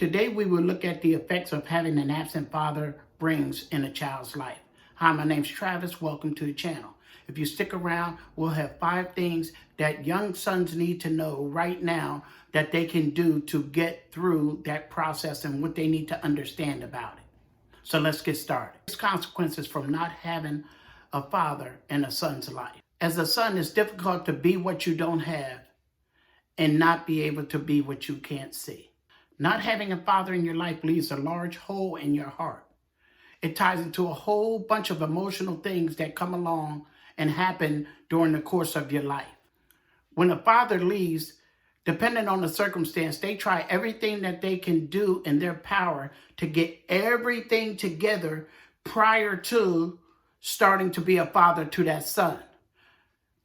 Today we will look at the effects of having an absent father brings in a child's life. Hi, my name's Travis. Welcome to the channel. If you stick around, we'll have 5 things that young sons need to know right now that they can do to get through that process and what they need to understand about it. So let's get started. There's consequences from not having a father in a son's life. As a son, it's difficult to be what you don't have and not be able to be what you can't see. Not having a father in your life leaves a large hole in your heart. It ties into a whole bunch of emotional things that come along and happen during the course of your life. When a father leaves, depending on the circumstance, they try everything that they can do in their power to get everything together prior to starting to be a father to that son.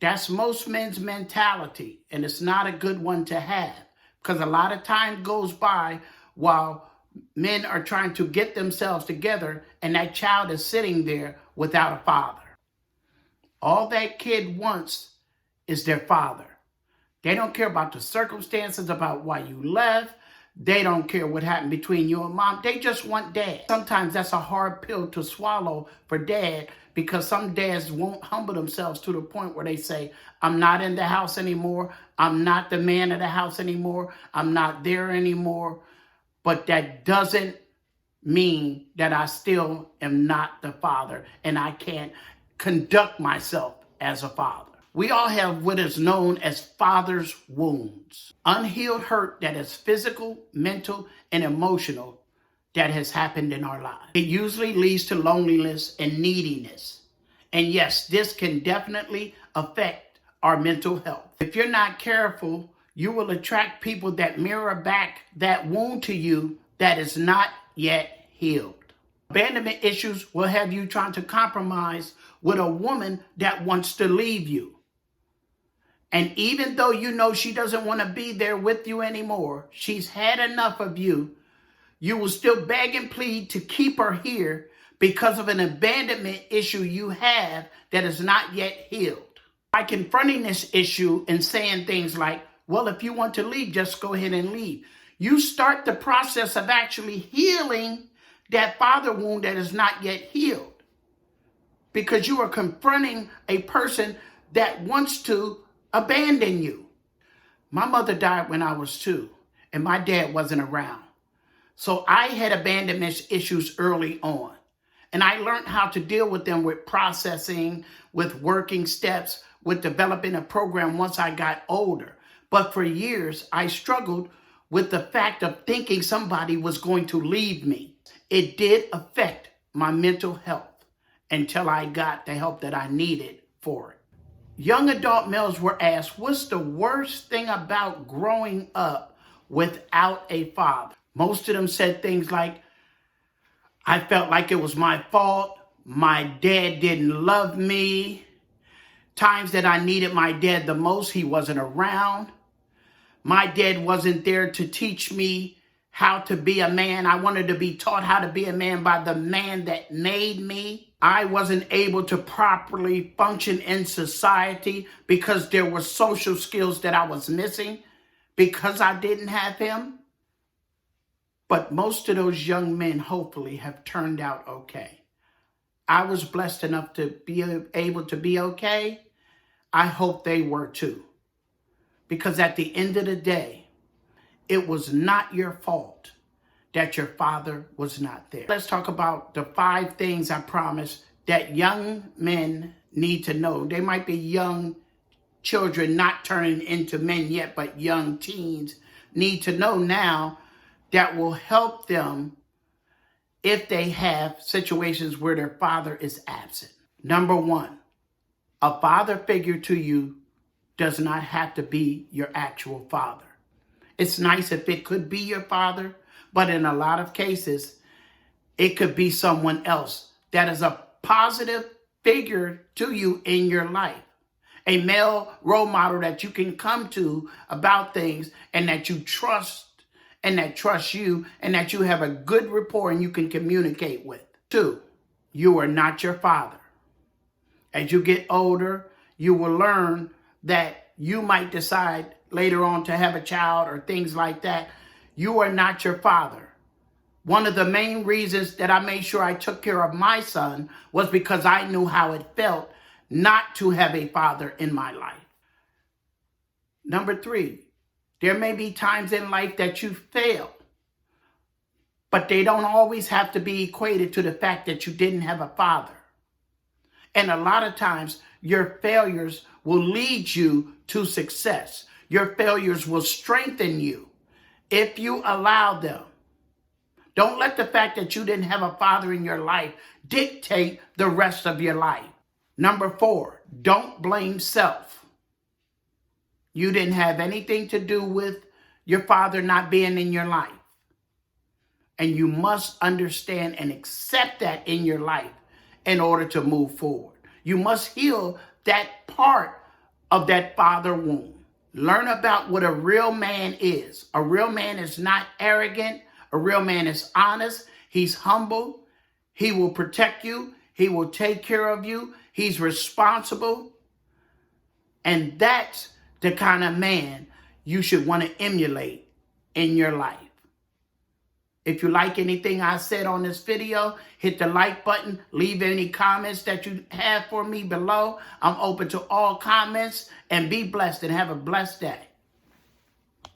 That's most men's mentality, and it's not a good one to have. Because a lot of time goes by while men are trying to get themselves together and that child is sitting there without a father. All that kid wants is their father. They don't care about the circumstances, about why you left. They don't care what happened between you and mom. They just want dad. Sometimes that's a hard pill to swallow for dad, because some dads won't humble themselves to the point where they say, I'm not in the house anymore. I'm not the man of the house anymore. I'm not there anymore. But that doesn't mean that I still am not the father and I can't conduct myself as a father. We all have what is known as father's wounds, unhealed hurt that is physical, mental, and emotional that has happened in our lives. It usually leads to loneliness and neediness. And yes, this can definitely affect our mental health. If you're not careful, you will attract people that mirror back that wound to you that is not yet healed. Abandonment issues will have you trying to compromise with a woman that wants to leave you. And even though you know she doesn't want to be there with you anymore, she's had enough of you, you will still beg and plead to keep her here because of an abandonment issue you have that is not yet healed. By confronting this issue and saying things like, well, if you want to leave, just go ahead and leave, you start the process of actually healing that father wound that is not yet healed. Because you are confronting a person that wants to abandon you. My mother died when I was 2, and my dad wasn't around. So I had abandonment issues early on, and I learned how to deal with them with processing, with working steps, with developing a program once I got older. But for years, I struggled with the fact of thinking somebody was going to leave me. It did affect my mental health until I got the help that I needed for it. Young adult males were asked, what's the worst thing about growing up without a father? Most of them said things like, I felt like it was my fault. My dad didn't love me. Times that I needed my dad the most, he wasn't around. My dad wasn't there to teach me how to be a man. I wanted to be taught how to be a man by the man that made me. I wasn't able to properly function in society because there were social skills that I was missing because I didn't have him. But most of those young men hopefully have turned out okay. I was blessed enough to be able to be okay. I hope they were too. Because at the end of the day, it was not your fault that your father was not there. Let's talk about the 5 things I promised that young men need to know. They might be young children not turning into men yet, but young teens need to know now that will help them if they have situations where their father is absent. Number 1, a father figure to you does not have to be your actual father. It's nice if it could be your father, but in a lot of cases, it could be someone else that is a positive figure to you in your life. A male role model that you can come to about things and that you trust and that trusts you and that you have a good rapport and you can communicate with. 2, you are not your father. As you get older, you will learn that you might decide later on to have a child or things like that. you are not your father. One of the main reasons that I made sure I took care of my son was because I knew how it felt not to have a father in my life. Number 3, there may be times in life that you fail, but they don't always have to be equated to the fact that you didn't have a father. And a lot of times, your failures will lead you to success. Your failures will strengthen you if you allow them. Don't let the fact that you didn't have a father in your life dictate the rest of your life. Number 4, don't blame self. You didn't have anything to do with your father not being in your life. And you must understand and accept that in your life in order to move forward. You must heal that part of that father wound. Learn about what a real man is. A real man is not arrogant. A real man is honest. He's humble. He will protect you. He will take care of you. He's responsible. And that's the kind of man you should want to emulate in your life. If you like anything I said on this video, hit the like button. Leave any comments that you have for me below. I'm open to all comments. And be blessed and have a blessed day.